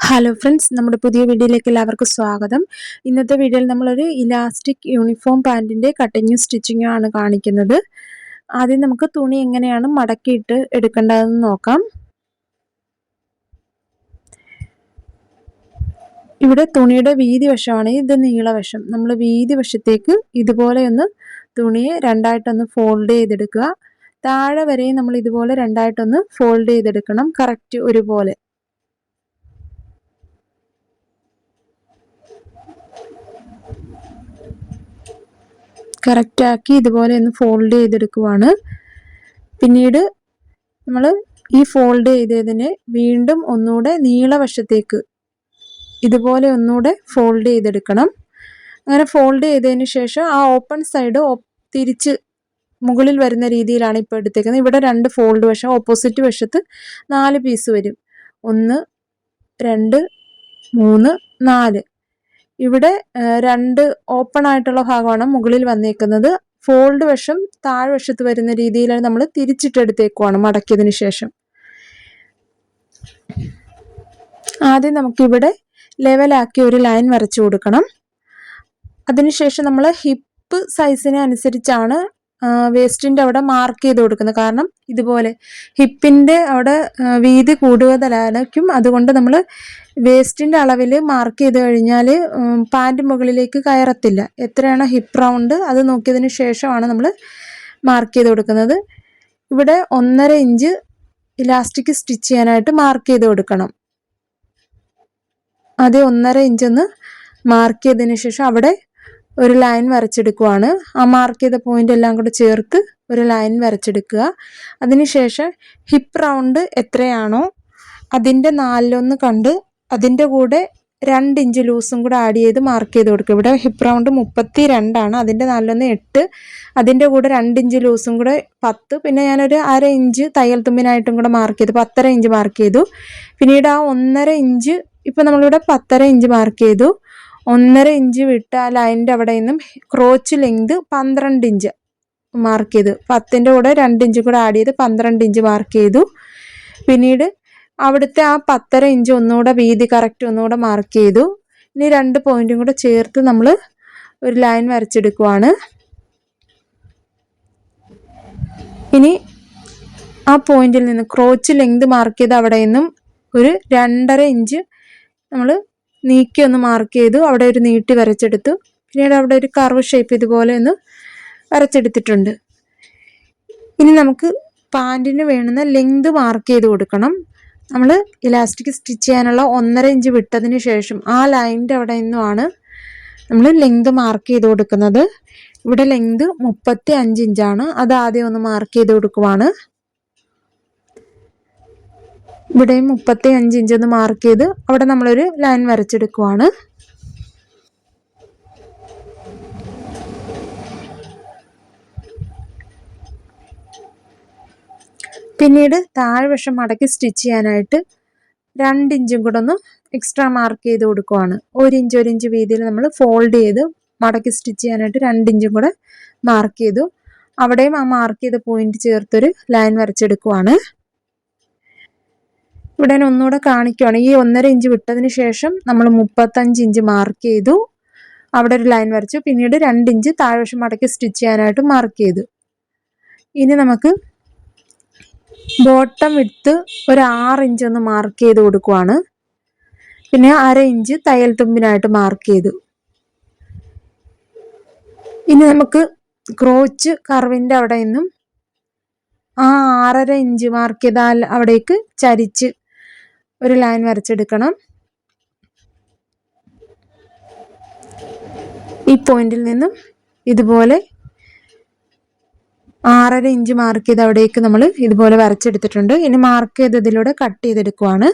Hello friends, നമ്മുടെ പുതിയ വീഡിയോയിലേക്ക് എല്ലാവർക്കും സ്വാഗതം. ഇന്നത്തെ വീഡിയോയിൽ നമ്മളൊരു ഇലാസ്റ്റിക് യൂണിഫോം പാൻറ്റിൻ്റെ കട്ടിങ്ങും സ്റ്റിച്ചിങ്ങും ആണ് കാണിക്കുന്നത്. ആദ്യം നമുക്ക് തുണി എങ്ങനെയാണ് മടക്കിയിട്ട് എടുക്കേണ്ടതെന്ന് നോക്കാം. ഇവിടെ തുണിയുടെ വീതി വശമാണ്, ഇത് നീളവശം. നമ്മൾ വീതി വശത്തേക്ക് ഇതുപോലെ ഒന്ന് തുണിയെ രണ്ടായിട്ടൊന്ന് ഫോൾഡ് ചെയ്തെടുക്കുക. താഴെ വരെയും നമ്മൾ ഇതുപോലെ രണ്ടായിട്ടൊന്ന് ഫോൾഡ് ചെയ്തെടുക്കണം, കറക്റ്റ് ഒരുപോലെ. കറക്റ്റാക്കി ഇതുപോലെ ഒന്ന് ഫോൾഡ് ചെയ്തെടുക്കുവാണ്. പിന്നീട് നമ്മൾ ഈ ഫോൾഡ് ചെയ്തതിനെ വീണ്ടും ഒന്നുകൂടെ നീളവശത്തേക്ക് ഇതുപോലെ ഒന്നുകൂടെ ഫോൾഡ് ചെയ്തെടുക്കണം. അങ്ങനെ ഫോൾഡ് ചെയ്തതിന് ശേഷം ആ ഓപ്പൺ സൈഡ് തിരിച്ച് മുകളിൽ വരുന്ന രീതിയിലാണ് ഇപ്പോൾ എടുത്തേക്കുന്നത്. ഇവിടെ രണ്ട് ഫോൾഡ് വശം, ഓപ്പോസിറ്റ് വശത്ത് 4 പീസ് വരും. 1 2 3 4. ഇവിടെ 2 ഓപ്പൺ ആയിട്ടുള്ള ഭാഗമാണ് മുകളിൽ വന്നേക്കുന്നത്. ഫോൾഡ് വശം താഴ്വശത്ത് വരുന്ന രീതിയിലാണ് നമ്മൾ തിരിച്ചിട്ടെടുത്തേക്കുവാണ് മടക്കിയതിന് ശേഷം. ആദ്യം നമുക്കിവിടെ ലെവലാക്കി ഒരു ലൈൻ വരച്ചു കൊടുക്കണം. അതിനുശേഷം നമ്മൾ ഹിപ്പ് സൈസിന് അനുസരിച്ചാണ് വേസ്റ്റിൻ്റെ അവിടെ മാർക്ക് ചെയ്ത് കൊടുക്കുന്നത്. കാരണം ഇതുപോലെ ഹിപ്പിൻ്റെ അവിടെ വീതി കൂടുതലായിരിക്കും. അതുകൊണ്ട് നമ്മൾ വേസ്റ്റിൻ്റെ അളവിൽ മാർക്ക് ചെയ്ത് കഴിഞ്ഞാൽ പാൻറ് മുകളിലേക്ക് കയറത്തില്ല. എത്രയാണോ ഹിപ്പ് റൗണ്ട് അത് നോക്കിയതിന് ശേഷമാണ് നമ്മൾ മാർക്ക് ചെയ്ത് കൊടുക്കുന്നത്. ഇവിടെ 1.5 ഇഞ്ച് ഇലാസ്റ്റിക് സ്റ്റിച്ച് ചെയ്യാനായിട്ട് മാർക്ക് ചെയ്ത് കൊടുക്കണം. അത് 1.5 ഇഞ്ചൊന്ന് മാർക്ക് ചെയ്തതിന് ശേഷം അവിടെ ഒരു ലൈൻ വരച്ചെടുക്കുവാണ്. ആ മാർക്ക് ചെയ്ത പോയിന്റ് എല്ലാം കൂടെ ചേർത്ത് ഒരു ലൈൻ വരച്ചെടുക്കുക. അതിനുശേഷം ഹിപ്പ് റൗണ്ട് എത്രയാണോ അതിൻ്റെ 4/1 കണ്ട് അതിൻ്റെ കൂടെ 2 ഇഞ്ച് ലൂസും കൂടെ ആഡ് ചെയ്ത് മാർക്ക് ചെയ്ത് കൊടുക്കുക. ഇവിടെ ഹിപ്പ് റൗണ്ട് 32 ആണ്, അതിൻ്റെ 4/1 8, അതിൻ്റെ കൂടെ 2 ഇഞ്ച് ലൂസും കൂടെ 10, പിന്നെ ഞാനൊരു 1/2 ഇഞ്ച് തയ്യൽ തുമ്പിനായിട്ടും കൂടെ മാർക്ക് ചെയ്തു, 10.5 ഇഞ്ച് മാർക്ക് ചെയ്തു. പിന്നീട് ആ 1.5 ഇഞ്ച് ഇപ്പം നമ്മളിവിടെ 10.5 ഇഞ്ച് മാർക്ക് ചെയ്തു. 1.5 ഇഞ്ച് വിട്ട് ആ ലൈനിൻ്റെ അവിടെ നിന്നും ക്രോച്ച് ലെങ്ത് 12 ഇഞ്ച് മാർക്ക് ചെയ്തു. 10ൻ്റെ കൂടെ 2 ഇഞ്ച് കൂടെ ആഡ് ചെയ്ത് 12 ഇഞ്ച് മാർക്ക് ചെയ്തു. പിന്നീട് അവിടുത്തെ ആ 10.5 ഇഞ്ച് ഒന്നുകൂടെ വീതി കറക്റ്റ് ഒന്നുകൂടെ മാർക്ക് ചെയ്തു. ഇനി 2 പോയിന്റും കൂടെ ചേർത്ത് നമ്മൾ ഒരു ലൈൻ വരച്ചെടുക്കുവാണ്. ഇനി ആ പോയിന്റിൽ നിന്ന് ക്രോച്ച് ലെങ്ത് മാർക്ക് ചെയ്ത് അവിടെ നിന്നും ഒരു 2.5 ഇഞ്ച് നമ്മൾ നീക്കി ഒന്ന് മാർക്ക് ചെയ്തു. അവിടെ ഒരു നീട്ടി വരച്ചെടുത്തു. പിന്നീട് അവിടെ ഒരു കർവ് ഷേപ്പ് ഇതുപോലെ ഒന്ന് വരച്ചെടുത്തിട്ടുണ്ട്. ഇനി നമുക്ക് പാൻറ്റിന് വേണ്ടുന്ന ലെങ്ത് മാർക്ക് ചെയ്ത് കൊടുക്കണം. നമ്മൾ ഇലാസ്റ്റിക് സ്റ്റിച്ച് ചെയ്യാനുള്ള 1.5 ഇഞ്ച് വിട്ടതിന് ശേഷം ആ ലൈനിൻ്റെ അവിടെ നിന്നുമാണ് നമ്മൾ ലെങ്ത് മാർക്ക് ചെയ്ത് കൊടുക്കുന്നത്. ഇവിടെ ലെങ്ത് 35 ഇഞ്ചാണ്. അത് ആദ്യം ഒന്ന് മാർക്ക് ചെയ്ത് കൊടുക്കുവാണ്. ഇവിടെയും 35 ഇഞ്ച് ഒന്ന് മാർക്ക് ചെയ്ത് അവിടെ നമ്മളൊരു ലൈൻ വരച്ചെടുക്കുവാണ്. പിന്നീട് താഴ്വശം മടക്കി സ്റ്റിച്ച് ചെയ്യാനായിട്ട് 2 ഇഞ്ചും കൂടെ ഒന്ന് എക്സ്ട്രാ മാർക്ക് ചെയ്ത് കൊടുക്കുവാണ്. 1 ഇഞ്ച് വീതിയിൽ നമ്മൾ ഫോൾഡ് ചെയ്ത് മടക്കി സ്റ്റിച്ച് ചെയ്യാനായിട്ട് 2 ഇഞ്ചും കൂടെ മാർക്ക് ചെയ്തു. അവിടെയും ആ മാർക്ക് ചെയ്ത പോയിന്റ് ചേർത്തൊരു ലൈൻ വരച്ചെടുക്കുവാണ്. ഇവിടെ ഞാൻ ഒന്നുകൂടെ കാണിക്കുവാണ്. ഈ 1.5 ഇഞ്ച് വിട്ടതിന് ശേഷം നമ്മൾ 35 ഇഞ്ച് മാർക്ക് ചെയ്തു, അവിടെ ഒരു ലൈൻ വരച്ചു. പിന്നീട് 2 ഇഞ്ച് താഴ്വശം മടക്കി സ്റ്റിച്ച് ചെയ്യാനായിട്ട് മാർക്ക് ചെയ്തു. ഇനി നമുക്ക് ബോട്ടം വിഡ്ത്ത് ഒരു 6 ഇഞ്ച് ഒന്ന് മാർക്ക് ചെയ്ത് കൊടുക്കുവാണ്. പിന്നെ 1/2 ഇഞ്ച് തയ്യൽ തുമ്പിനായിട്ട് മാർക്ക് ചെയ്തു. ഇനി നമുക്ക് ക്രോച്ച് കർവിൻ്റെ അവിടെ നിന്നും ആ 6.5 ഇഞ്ച് മാർക്ക് ചെയ്താൽ അവിടേക്ക് ചരിച്ച് ഒരു ലൈൻ വരച്ചെടുക്കണം. ഈ പോയിന്റിൽ നിന്നും ഇതുപോലെ 6.5 ഇഞ്ച് മാർക്ക് ചെയ്ത് അവിടേക്ക് നമ്മൾ ഇതുപോലെ വരച്ചെടുത്തിട്ടുണ്ട്. ഇനി മാർക്ക് ചെയ്തതിലൂടെ കട്ട് ചെയ്തെടുക്കുവാണ്.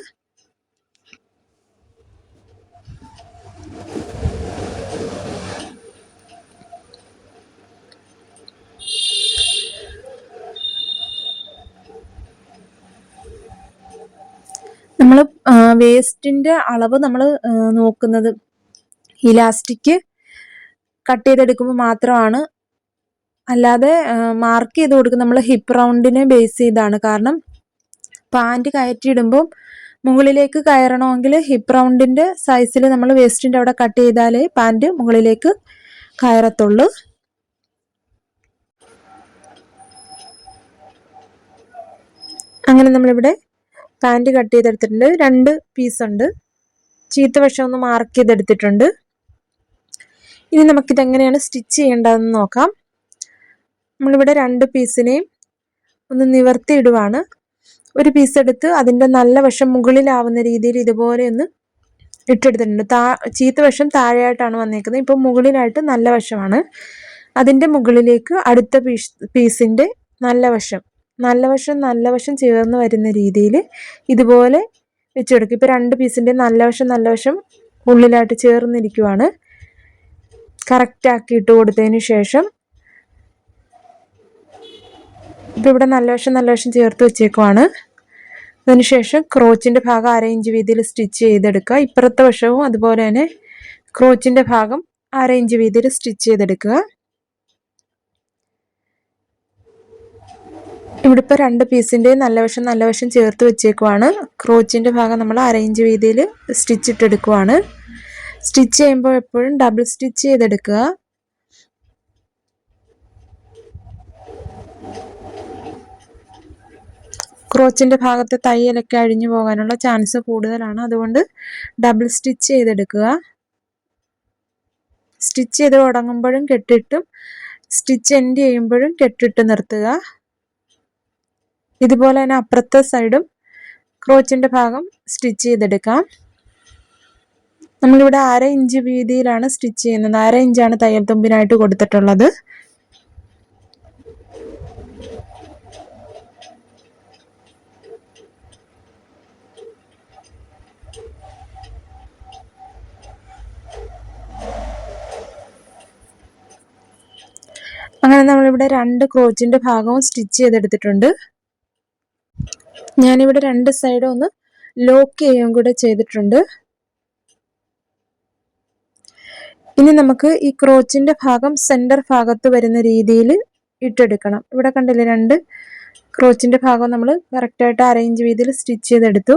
നമ്മൾ വേസ്റ്റിൻ്റെ അളവ് നമ്മൾ നോക്കുന്നത് ഇലാസ്റ്റിക് കട്ട് ചെയ്തെടുക്കുമ്പോൾ മാത്രമാണ്. അല്ലാതെ മാർക്ക് ചെയ്ത് കൊടുക്കുന്നത് നമ്മൾ ഹിപ്പ് റൗണ്ടിനെ ബേസ് ചെയ്താണ്. കാരണം പാൻറ് കയറ്റിയിടുമ്പോൾ മുകളിലേക്ക് കയറണമെങ്കിൽ ഹിപ്പ് റൗണ്ടിൻ്റെ സൈസിൽ നമ്മൾ വേസ്റ്റിൻ്റെ അവിടെ കട്ട് ചെയ്താലേ പാൻറ് മുകളിലേക്ക് കയറത്തുള്ളൂ. അങ്ങനെ നമ്മളിവിടെ പാൻറ് കട്ട് ചെയ്തെടുത്തിട്ടുണ്ട്. 2 പീസുണ്ട്. ചീത്ത വശം ഒന്ന് മാർക്ക് ചെയ്തെടുത്തിട്ടുണ്ട്. ഇനി നമുക്കിതെങ്ങനെയാണ് സ്റ്റിച്ച് ചെയ്യേണ്ടതെന്ന് നോക്കാം. നമ്മളിവിടെ 2 പീസിനെയും ഒന്ന് നിവർത്തി ഇടുവാണ്. ഒരു പീസ് എടുത്ത് അതിൻ്റെ നല്ല വശം മുകളിലാവുന്ന രീതിയിൽ ഇതുപോലെ ഒന്ന് ഇട്ടെടുത്തിട്ടുണ്ട്. ചീത്ത വശം താഴെയായിട്ടാണ് വന്നേക്കുന്നത്. ഇപ്പം മുകളിലായിട്ട് നല്ല വശമാണ്. അതിൻ്റെ മുകളിലേക്ക് അടുത്ത പീസിൻ്റെ നല്ല വശം ചേർന്ന് വരുന്ന രീതിയിൽ ഇതുപോലെ വെച്ചെടുക്കും. ഇപ്പോൾ 2 പീസിൻ്റെ നല്ല വശം ഉള്ളിലായിട്ട് ചേർന്നിരിക്കുവാണ്. കറക്റ്റാക്കി ഇട്ട് കൊടുത്തതിന് ശേഷം ഇപ്പം ഇവിടെ നല്ല വശം ചേർത്ത് വെച്ചേക്കുവാണ്. അതിനുശേഷം ക്രോച്ചിൻ്റെ ഭാഗം 1/2 ഇഞ്ച് വീതിയിൽ സ്റ്റിച്ച് ചെയ്തെടുക്കുക. ഇപ്പുറത്തെ വശവും അതുപോലെ തന്നെ ക്രോച്ചിൻ്റെ ഭാഗം 1/2 ഇഞ്ച് വീതിയിൽ സ്റ്റിച്ച് ചെയ്തെടുക്കുക. ഇവിടെ ഇപ്പോൾ 2 പീസിൻ്റെ നല്ല വശം ചേർത്ത് വെച്ചേക്കുവാണ്. ക്രോച്ചിൻ്റെ ഭാഗം നമ്മൾ 1/2 ഇഞ്ച് വീതിയിൽ സ്റ്റിച്ച് ഇട്ടെടുക്കുവാണ്. സ്റ്റിച്ച് ചെയ്യുമ്പോൾ എപ്പോഴും ഡബിൾ സ്റ്റിച്ച് ചെയ്തെടുക്കുക. ക്രോച്ചിൻ്റെ ഭാഗത്തെ തയ്യലൊക്കെ അഴിഞ്ഞു പോകാനുള്ള ചാൻസ് കൂടുതലാണ്. അതുകൊണ്ട് ഡബിൾ സ്റ്റിച്ച് ചെയ്തെടുക്കുക. സ്റ്റിച്ച് ചെയ്ത് തുടങ്ങുമ്പോഴും കെട്ടിട്ടും സ്റ്റിച്ച് എൻഡ് ചെയ്യുമ്പോഴും കെട്ടിട്ട് നിർത്തുക. ഇതുപോലെ തന്നെ അപ്പുറത്തെ സൈഡും ക്രോച്ചിൻ്റെ ഭാഗം സ്റ്റിച്ച് ചെയ്തെടുക്കാം. നമ്മളിവിടെ 1/2 ഇഞ്ച് വീതിയിലാണ് സ്റ്റിച്ച് ചെയ്യുന്നത്. 1/2 ഇഞ്ചാണ് തയ്യൽ തുമ്പിനായിട്ട് കൊടുത്തിട്ടുള്ളത്. അങ്ങനെ നമ്മളിവിടെ 2 ക്രോച്ചിൻ്റെ ഭാഗവും സ്റ്റിച്ച് ചെയ്തെടുത്തിട്ടുണ്ട്. ഞാനിവിടെ 2 സൈഡും ഒന്ന് ലോക്ക് ചെയ്യുകയും കൂടെ ചെയ്തിട്ടുണ്ട്. ഇനി നമുക്ക് ഈ ക്രോച്ചിൻ്റെ ഭാഗം സെൻറ്റർ ഭാഗത്ത് വരുന്ന രീതിയിൽ ഇട്ടെടുക്കണം. ഇവിടെ കണ്ടില്ലേ 2 ക്രോച്ചിൻ്റെ ഭാഗം നമ്മൾ കറക്റ്റായിട്ട് 1/2 ഇഞ്ച് വീതിയിൽ സ്റ്റിച്ച് ചെയ്തെടുത്തു.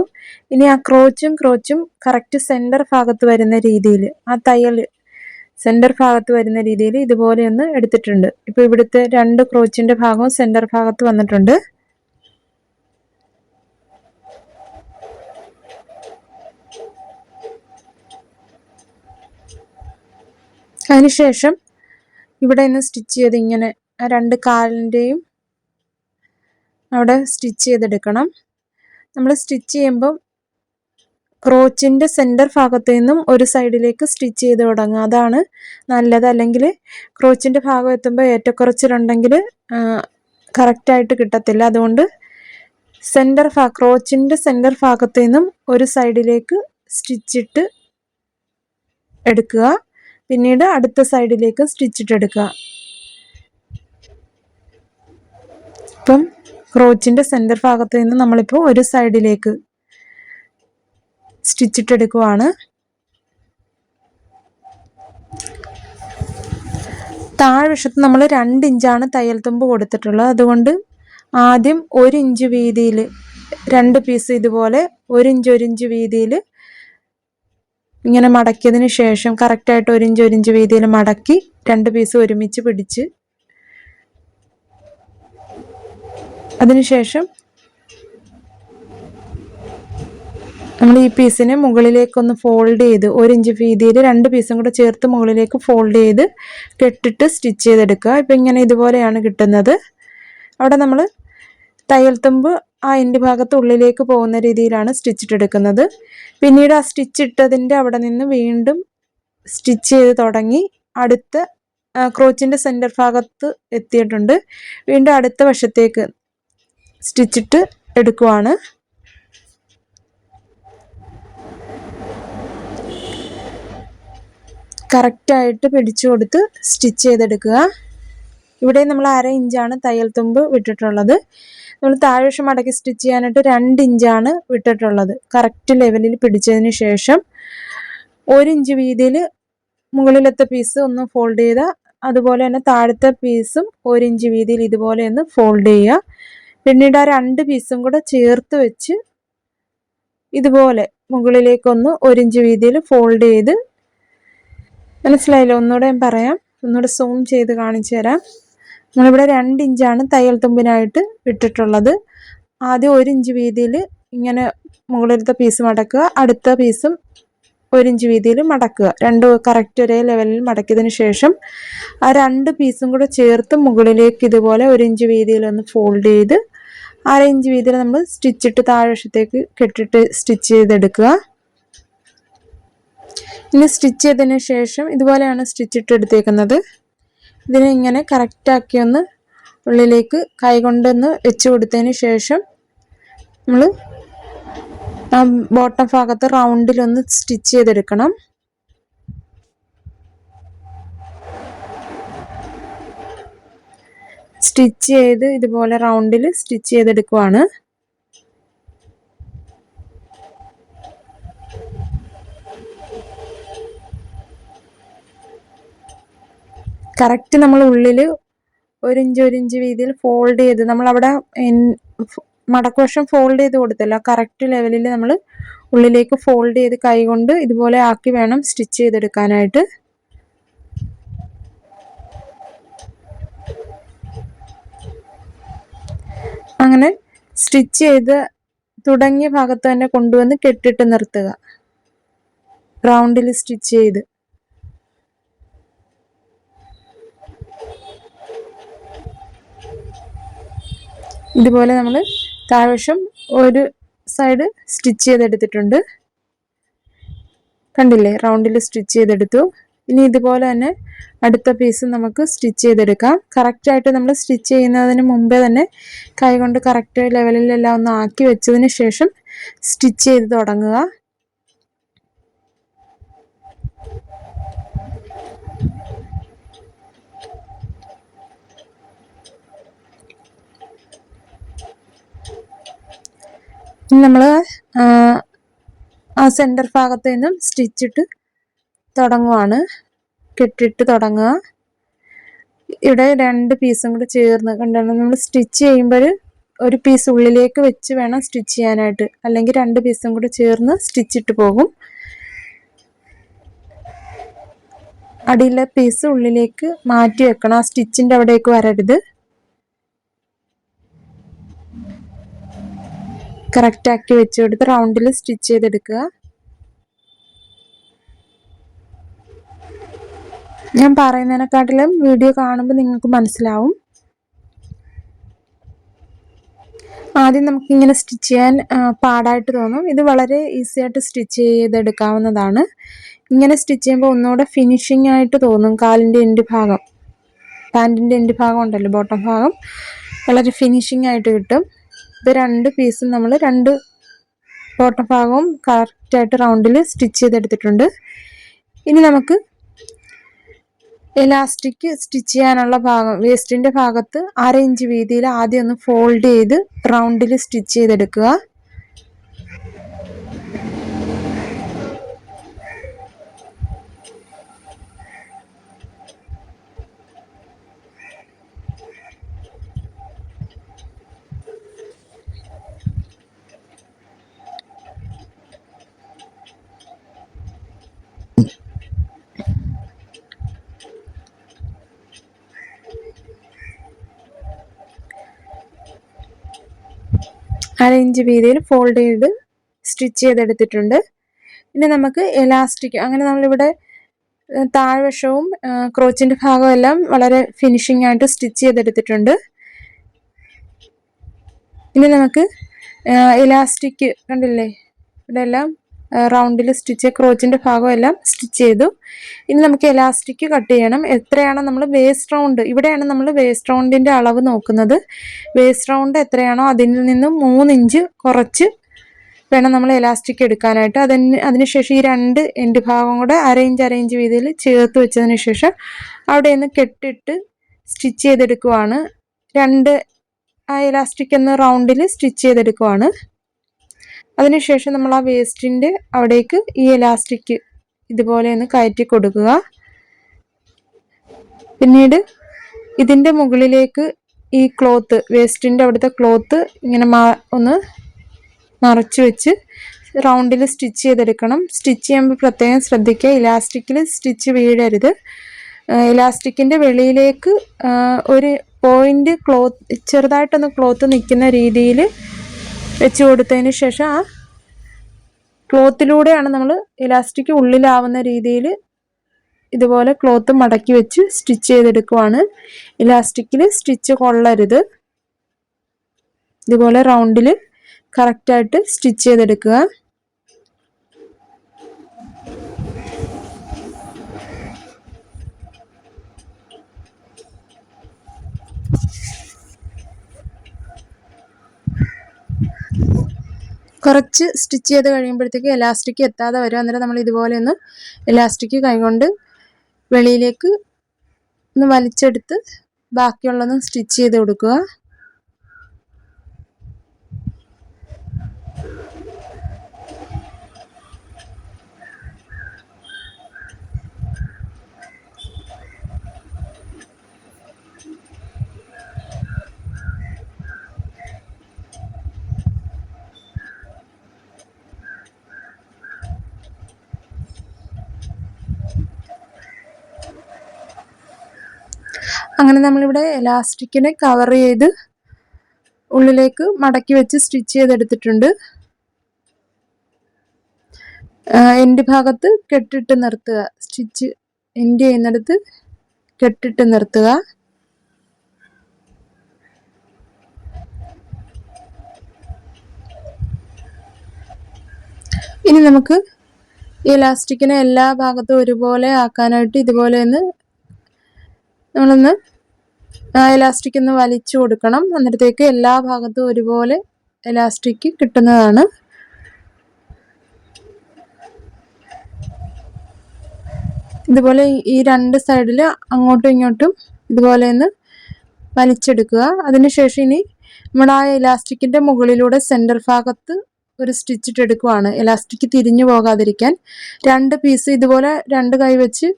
ഇനി ആ ക്രോച്ചും കറക്റ്റ് സെൻറ്റർ ഭാഗത്ത് വരുന്ന രീതിയിൽ, ആ തയ്യൽ സെൻറ്റർ ഭാഗത്ത് വരുന്ന രീതിയിൽ ഇതുപോലെ ഒന്ന് എടുത്തിട്ടുണ്ട്. ഇപ്പോൾ ഇവിടുത്തെ 2 ക്രോച്ചിൻ്റെ ഭാഗവും സെൻറ്റർ ഭാഗത്ത് വന്നിട്ടുണ്ട്. അതിനുശേഷം ഇവിടെ നിന്ന് സ്റ്റിച്ച് ചെയ്ത് ഇങ്ങനെ 2 കാലിൻ്റെയും അവിടെ സ്റ്റിച്ച് ചെയ്തെടുക്കണം. നമ്മൾ സ്റ്റിച്ച് ചെയ്യുമ്പം ക്രോച്ചിൻ്റെ സെൻറ്റർ ഭാഗത്തു നിന്നും ഒരു സൈഡിലേക്ക് സ്റ്റിച്ച് ചെയ്ത് തുടങ്ങുക. അതാണ് നല്ലത്. അല്ലെങ്കിൽ ക്രോച്ചിൻ്റെ ഭാഗം എത്തുമ്പോൾ ഏറ്റക്കുറച്ചിലുണ്ടെങ്കിൽ കറക്റ്റായിട്ട് കിട്ടത്തില്ല. അതുകൊണ്ട് ക്രോച്ചിൻ്റെ സെൻറ്റർ ഭാഗത്തു നിന്നും ഒരു സൈഡിലേക്ക് സ്റ്റിച്ചിട്ട് എടുക്കുക. പിന്നീട് അടുത്ത സൈഡിലേക്ക് സ്റ്റിച്ചിട്ടെടുക്കുക. ഇപ്പം ക്രോച്ചിൻ്റെ സെൻറ്റർ ഭാഗത്ത് നിന്ന് നമ്മളിപ്പോൾ ഒരു സൈഡിലേക്ക് സ്റ്റിച്ചിട്ടെടുക്കുവാണ്. താഴ്വശത്ത് നമ്മൾ 2 ഇഞ്ചാണ് തയ്യൽ തുമ്പ് കൊടുത്തിട്ടുള്ളത്. അതുകൊണ്ട് ആദ്യം 1 ഇഞ്ച് വീതിയിൽ 2 പീസ് ഇതുപോലെ 1 ഇഞ്ച് വീതിയിൽ ഇങ്ങനെ മടക്കിയതിന് ശേഷം കറക്റ്റായിട്ട് 1 ഇഞ്ച് വീതിയിൽ മടക്കി 2 പീസ് ഒരുമിച്ച് പിടിച്ച് അതിനുശേഷം നമ്മൾ ഈ പീസിനെ മുകളിലേക്കൊന്ന് ഫോൾഡ് ചെയ്ത് 1 ഇഞ്ച് വീതിയിൽ 2 പീസും കൂടെ ചേർത്ത് മുകളിലേക്ക് ഫോൾഡ് ചെയ്ത് കെട്ടിട്ട് സ്റ്റിച്ച് ചെയ്തെടുക്കുക. ഇപ്പം ഇങ്ങനെ ഇതുപോലെയാണ് കിട്ടുന്നത്. അവിടെ നമ്മൾ തയ്യൽ തുമ്പ് ആ എൻഡ് ഭാഗത്ത് ഉള്ളിലേക്ക് പോകുന്ന രീതിയിലാണ് സ്റ്റിച്ചിട്ടെടുക്കുന്നത്. പിന്നീട് ആ സ്റ്റിച്ചിട്ടതിൻ്റെ അവിടെ നിന്ന് വീണ്ടും സ്റ്റിച്ച് ചെയ്ത് തുടങ്ങി അടുത്ത ക്രോച്ചിൻ്റെ സെൻറ്റർ ഭാഗത്ത് എത്തിയിട്ടുണ്ട്. വീണ്ടും അടുത്ത വശത്തേക്ക് സ്റ്റിച്ചിട്ട് എടുക്കുവാണ്. കറക്റ്റായിട്ട് പിടിച്ചു കൊടുത്ത് സ്റ്റിച്ച് ചെയ്തെടുക്കുക. ഇവിടെ നമ്മൾ 1/2 ഇഞ്ചാണ് തയ്യൽ തുമ്പ് വിട്ടിട്ടുള്ളത്. നമ്മൾ താഴ്വശം മടക്കി സ്റ്റിച്ച് ചെയ്യാനായിട്ട് 2 ഇഞ്ചാണ് വിട്ടിട്ടുള്ളത്. കറക്റ്റ് ലെവലിൽ പിടിച്ചതിന് ശേഷം 1 ഇഞ്ച് വീതിയിൽ മുകളിലത്തെ പീസ് ഒന്ന് ഫോൾഡ് ചെയ്യുക. അതുപോലെ തന്നെ താഴത്തെ പീസും 1 ഇഞ്ച് വീതിയിൽ ഇതുപോലെ ഒന്ന് ഫോൾഡ് ചെയ്യുക. പിന്നീട് ആ 2 പീസും കൂടെ ചേർത്ത് വെച്ച് ഇതുപോലെ മുകളിലേക്കൊന്ന് 1 ഇഞ്ച് വീതിയിൽ ഫോൾഡ് ചെയ്ത്, മനസ്സിലായില്ലോ? ഒന്നുകൂടെ ഞാൻ പറയാം, ഒന്നുകൂടെ സൂം ചെയ്ത് കാണിച്ചു തരാം. നമ്മളിവിടെ 2 ഇഞ്ചാണ് തയ്യൽ തുമ്പിനായിട്ട് ഇട്ടിട്ടുള്ളത്. ആദ്യം 1 ഇഞ്ച് വീതിയിൽ ഇങ്ങനെ മുകളിലത്തെ പീസ് മടക്കുക, അടുത്ത പീസും 1 ഇഞ്ച് വീതിയിൽ മടക്കുക. രണ്ടും കറക്റ്റ് ഒരേ ലെവലിൽ മടക്കിയതിന് ശേഷം ആ 2 പീസും കൂടെ ചേർത്ത് മുകളിലേക്ക് ഇതുപോലെ 1 ഇഞ്ച് വീതിയിൽ ഒന്ന് ഫോൾഡ് ചെയ്ത് 1/2 ഇഞ്ച് വീതിയിൽ നമ്മൾ സ്റ്റിച്ചിട്ട് താഴ്വശത്തേക്ക് കെട്ടിട്ട് സ്റ്റിച്ച് ചെയ്തെടുക്കുക. ഇനി സ്റ്റിച്ച് ചെയ്തതിന് ശേഷം ഇതുപോലെയാണ് സ്റ്റിച്ചിട്ട് എടുത്തേക്കുന്നത്. ഇതിനെ ഇങ്ങനെ കറക്റ്റാക്കി ഒന്ന് ഉള്ളിലേക്ക് കൈകൊണ്ടൊന്ന് വെച്ച് കൊടുത്തതിന് ശേഷം നമ്മൾ ആ ബോട്ടം ഭാഗത്ത് റൗണ്ടിലൊന്ന് സ്റ്റിച്ച് ചെയ്തെടുക്കണം. സ്റ്റിച്ച് ചെയ്ത് ഇതുപോലെ റൗണ്ടിൽ സ്റ്റിച്ച് ചെയ്തെടുക്കുവാണ്. കറക്റ്റ് നമ്മൾ ഉള്ളിൽ 1 ഇഞ്ച് വീതിയിൽ ഫോൾഡ് ചെയ്ത് നമ്മളവിടെ മടക്കുവശം ഫോൾഡ് ചെയ്ത് കൊടുത്തല്ലോ, കറക്റ്റ് ലെവലിൽ നമ്മൾ ഉള്ളിലേക്ക് ഫോൾഡ് ചെയ്ത് കൈകൊണ്ട് ഇതുപോലെ ആക്കി വേണം സ്റ്റിച്ച് ചെയ്തെടുക്കാനായിട്ട്. അങ്ങനെ സ്റ്റിച്ച് ചെയ്ത് തുടങ്ങിയ ഭാഗത്ത് തന്നെ കൊണ്ടുവന്ന് കെട്ടിട്ട് നിർത്തുക, റൗണ്ടിൽ സ്റ്റിച്ച് ചെയ്ത്. ഇതുപോലെ നമ്മൾ താഴ്വശം ഒരു സൈഡ് സ്റ്റിച്ച് ചെയ്തെടുത്തിട്ടുണ്ട്, കണ്ടില്ലേ? റൗണ്ടിൽ സ്റ്റിച്ച് ചെയ്തെടുത്തു. ഇനി ഇതുപോലെ തന്നെ അടുത്ത പീസ് നമുക്ക് സ്റ്റിച്ച് ചെയ്തെടുക്കാം. കറക്റ്റായിട്ട് നമ്മൾ സ്റ്റിച്ച് ചെയ്യുന്നതിന് മുമ്പേ തന്നെ കൈകൊണ്ട് കറക്റ്റ് ലെവലിലെല്ലാം ഒന്ന് ആക്കി വെച്ചതിന് ശേഷം സ്റ്റിച്ച് ചെയ്ത് തുടങ്ങുക. നമ്മൾ ആ സെൻറ്റർ ഭാഗത്ത് നിന്നും സ്റ്റിച്ചിട്ട് തുടങ്ങുവാണ്, കെട്ടിട്ട് തുടങ്ങുക. ഇവിടെ 2 പീസും കൂടെ ചേർന്ന് കണ്ടാണ് നമ്മൾ സ്റ്റിച്ച് ചെയ്യുമ്പോൾ ഒരു പീസ് ഉള്ളിലേക്ക് വെച്ച് വേണം സ്റ്റിച്ച് ചെയ്യാനായിട്ട്, അല്ലെങ്കിൽ 2 പീസും കൂടെ ചേർന്ന് സ്റ്റിച്ചിട്ട് പോകും. അടിയിലെ പീസ് ഉള്ളിലേക്ക് മാറ്റി വെക്കണം, ആ സ്റ്റിച്ചിൻ്റെ അവിടേക്ക് വരരുത്. കറക്റ്റാക്കി വെച്ച് കൊടുത്ത് റൗണ്ടിൽ സ്റ്റിച്ച് ചെയ്തെടുക്കുക. ഞാൻ പറയുന്നതിനെക്കാട്ടിലും വീഡിയോ കാണുമ്പോൾ നിങ്ങൾക്ക് മനസ്സിലാവും. ആദ്യം നമുക്കിങ്ങനെ സ്റ്റിച്ച് ചെയ്യാൻ പാടായിട്ട് തോന്നും, ഇത് വളരെ ഈസി ആയിട്ട് സ്റ്റിച്ച് ചെയ്തെടുക്കാവുന്നതാണ്. ഇങ്ങനെ സ്റ്റിച്ച് ചെയ്യുമ്പോൾ ഒന്നുകൂടെ ഫിനിഷിംഗ് ആയിട്ട് തോന്നും. കാലിൻ്റെ എൻഡ് ഭാഗം, പാൻറ്റിൻ്റെ എൻഡ് ഭാഗം ഉണ്ടല്ലോ, ബോട്ടം ഭാഗം വളരെ ഫിനിഷിംഗ് ആയിട്ട് കിട്ടും. ഇത് 2 പീസും നമ്മൾ 2 ബോട്ടം ഭാഗവും കറക്റ്റായിട്ട് റൗണ്ടിൽ സ്റ്റിച്ച് ചെയ്തെടുത്തിട്ടുണ്ട്. ഇനി നമുക്ക് എലാസ്റ്റിക് സ്റ്റിച്ച് ചെയ്യാനുള്ള ഭാഗം, വേസ്റ്റിൻ്റെ ഭാഗത്ത് 1/2 ഇഞ്ച് വീതിയിൽ ആദ്യം ഒന്ന് ഫോൾഡ് ചെയ്ത് റൗണ്ടിൽ സ്റ്റിച്ച് ചെയ്തെടുക്കുക. അരയിഞ്ച് വീതിയിൽ ഫോൾഡ് ചെയ്ത് സ്റ്റിച്ച് ചെയ്തെടുത്തിട്ടുണ്ട്. ഇനി നമുക്ക് എലാസ്റ്റിക്, അങ്ങനെ നമ്മളിവിടെ താഴ്വശവും ക്രോച്ചിൻ്റെ ഭാഗവും എല്ലാം വളരെ ഫിനിഷിംഗ് ആയിട്ട് സ്റ്റിച്ച് ചെയ്തെടുത്തിട്ടുണ്ട്. ഇനി നമുക്ക് എലാസ്റ്റിക് കണ്ടില്ലേ, ഇവിടെ എല്ലാം റൗണ്ടിൽ സ്റ്റിച്ച്, ക്രോച്ചിൻ്റെ ഭാഗം എല്ലാം സ്റ്റിച്ച് ചെയ്തു. ഇനി നമുക്ക് എലാസ്റ്റിക് കട്ട് ചെയ്യണം. എത്രയാണോ നമ്മൾ വേസ്റ്റ് റൗണ്ട്, ഇവിടെയാണ് നമ്മൾ വേസ്റ്റ് റൗണ്ടിൻ്റെ അളവ് നോക്കുന്നത്. വേസ്റ്റ് റൗണ്ട് എത്രയാണോ അതിൽ നിന്നും 3 ഇഞ്ച് കുറച്ച് വേണം നമ്മൾ എലാസ്റ്റിക് എടുക്കാനായിട്ട്. അതിനുശേഷം ഈ 2 എൻഡ് ഭാഗം കൂടെ 1/2 ഇഞ്ച് വീതിയിൽ ചേർത്ത് വെച്ചതിന് ശേഷം അവിടെ നിന്ന് കെട്ടിട്ട് സ്റ്റിച്ച് ചെയ്തെടുക്കുവാണ്. 2 ആ എലാസ്റ്റിക് എന്ന റൗണ്ടിൽ സ്റ്റിച്ച് ചെയ്തെടുക്കുവാണ്. അതിനുശേഷം നമ്മൾ ആ വേസ്റ്റിൻ്റെ അവിടേക്ക് ഈ എലാസ്റ്റിക് ഇതുപോലെ ഒന്ന് കയറ്റി കൊടുക്കുക. പിന്നീട് ഇതിൻ്റെ മുകളിലേക്ക് ഈ ക്ലോത്ത്, വേസ്റ്റിൻ്റെ അവിടുത്തെ ക്ലോത്ത് ഇങ്ങനെ ഒന്ന് മറച്ചു വെച്ച് റൗണ്ടിൽ സ്റ്റിച്ച് ചെയ്തെടുക്കണം. സ്റ്റിച്ച് ചെയ്യുമ്പോൾ പ്രത്യേകം ശ്രദ്ധിക്കുക, ഇലാസ്റ്റിക്കിൽ സ്റ്റിച്ച് വീഴരുത്. ഇലാസ്റ്റിക്കിൻ്റെ വെളിയിലേക്ക് ഒരു പോയിൻ്റ് ചെറുതായിട്ടൊന്ന് ക്ലോത്ത് നിൽക്കുന്ന രീതിയിൽ വെച്ച് കൊടുത്തതിന് ശേഷം ആ ക്ലോത്തിലൂടെയാണ് നമ്മൾ ഇലാസ്റ്റിക് ഉള്ളിലാവുന്ന രീതിയിൽ ഇതുപോലെ ക്ലോത്ത് മടക്കി വെച്ച് സ്റ്റിച്ച് ചെയ്തെടുക്കുവാണ്. ഇലാസ്റ്റിക്കിൽ സ്റ്റിച്ച് കൊള്ളരുത്. ഇതുപോലെ റൗണ്ടിൽ കറക്റ്റായിട്ട് സ്റ്റിച്ച് ചെയ്തെടുക്കുക. കുറച്ച് സ്റ്റിച്ച് ചെയ്ത് കഴിയുമ്പോഴത്തേക്ക് എലാസ്റ്റിക് എത്താതെ വരും. അന്നേരം നമ്മൾ ഇതുപോലെ ഒന്ന് എലാസ്റ്റിക് കൈകൊണ്ട് വെളിയിലേക്ക് ഒന്ന് വലിച്ചെടുത്ത് ബാക്കിയുള്ളതും സ്റ്റിച്ച് ചെയ്ത് കൊടുക്കുക. അങ്ങനെ നമ്മളിവിടെ എലാസ്റ്റിക്കിനെ കവർ ചെയ്ത് ഉള്ളിലേക്ക് മടക്കി വെച്ച് സ്റ്റിച്ച് ചെയ്തെടുത്തിട്ടുണ്ട്. എൻഡ് ഭാഗത്ത് കെട്ടിട്ട് നിർത്തുക. സ്റ്റിച്ച് എൻഡ് ചെയ്യുന്നിടത്ത് കെട്ടിട്ട് നിർത്തുക. ഇനി നമുക്ക് ഈ എലാസ്റ്റിക്കിനെ എല്ലാ ഭാഗത്തും ഒരുപോലെ ആക്കാനായിട്ട് ഇതുപോലെ നമ്മളൊന്ന് എലാസ്റ്റിക് ഒന്ന് വലിച്ചു കൊടുക്കണം. അന്നേരത്തേക്ക് എല്ലാ ഭാഗത്തും ഒരുപോലെ എലാസ്റ്റിക് കിട്ടുന്നതാണ്. ഇതുപോലെ ഈ രണ്ട് സൈഡിൽ അങ്ങോട്ടും ഇങ്ങോട്ടും ഇതുപോലെ ഒന്ന് വലിച്ചെടുക്കുക. അതിനുശേഷം ഇനി നമ്മൾ ആ എലാസ്റ്റിക്കിൻ്റെ മുകളിലൂടെ സെൻറ്റർ ഭാഗത്ത് ഒരു സ്റ്റിച്ച് ഇട്ടെടുക്കുവാണ്, എലാസ്റ്റിക് തിരിഞ്ഞു പോകാതിരിക്കാൻ. രണ്ട് പീസ് ഇതുപോലെ രണ്ട് കൈ വെച്ച്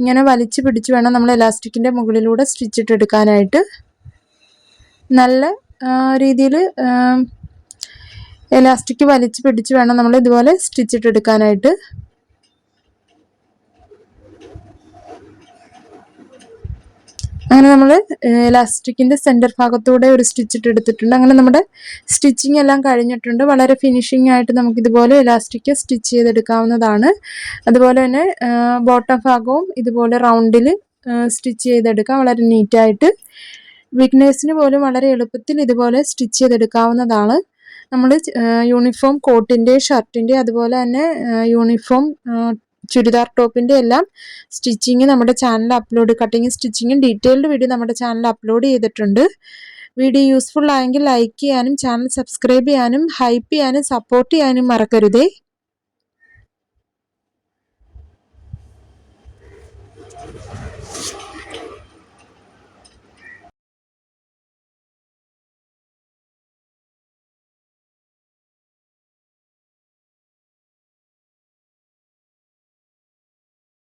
ഇങ്ങനെ വലിച്ചു പിടിച്ച് വേണം നമ്മൾ എലാസ്റ്റിക്കിൻ്റെ മുകളിലൂടെ സ്റ്റിച്ച് ഇട്ടെടുക്കാനായിട്ട്. നല്ല രീതിയിൽ എലാസ്റ്റിക് വലിച്ചു പിടിച്ച് വേണം നമ്മൾ ഇതുപോലെ സ്റ്റിച്ച് ഇട്ടെടുക്കാനായിട്ട്. അങ്ങനെ നമ്മൾ എലാസ്റ്റിക്കിൻ്റെ സെൻറ്റർ ഭാഗത്തൂടെ ഒരു സ്റ്റിച്ച് ഇട്ടെടുത്തിട്ടുണ്ട്. അങ്ങനെ നമ്മുടെ സ്റ്റിച്ചിങ് എല്ലാം കഴിഞ്ഞിട്ടുണ്ട്. വളരെ ഫിനിഷിംഗ് ആയിട്ട് നമുക്കിതുപോലെ എലാസ്റ്റിക് സ്റ്റിച്ച് ചെയ്തെടുക്കാവുന്നതാണ്. അതുപോലെ തന്നെ ബോട്ടം ഭാഗവും ഇതുപോലെ റൗണ്ടിൽ സ്റ്റിച്ച് ചെയ്തെടുക്കാം വളരെ നീറ്റായിട്ട്. ബിഗിനേഴ്സിന് പോലും വളരെ എളുപ്പത്തിൽ ഇതുപോലെ സ്റ്റിച്ച് ചെയ്തെടുക്കാവുന്നതാണ്. നമ്മൾ യൂണിഫോം കോട്ടിൻ്റെ, ഷർട്ടിൻ്റെ, അതുപോലെ തന്നെ യൂണിഫോം ചുരിദാർ ടോപ്പിൻ്റെ എല്ലാം സ്റ്റിച്ചിങ് നമ്മുടെ ചാനൽ കട്ടിങ് സ്റ്റിച്ചിങ്ങും ഡീറ്റെയിൽഡ് വീഡിയോ നമ്മുടെ ചാനൽ അപ്ലോഡ് ചെയ്തിട്ടുണ്ട്. വീഡിയോ യൂസ്ഫുൾ ആയെങ്കിൽ ലൈക്ക് ചെയ്യാനും ചാനൽ സബ്സ്ക്രൈബ് ചെയ്യാനും ഹൈപ്പ് ചെയ്യാനും സപ്പോർട്ട് ചെയ്യാനും മറക്കരുതേ.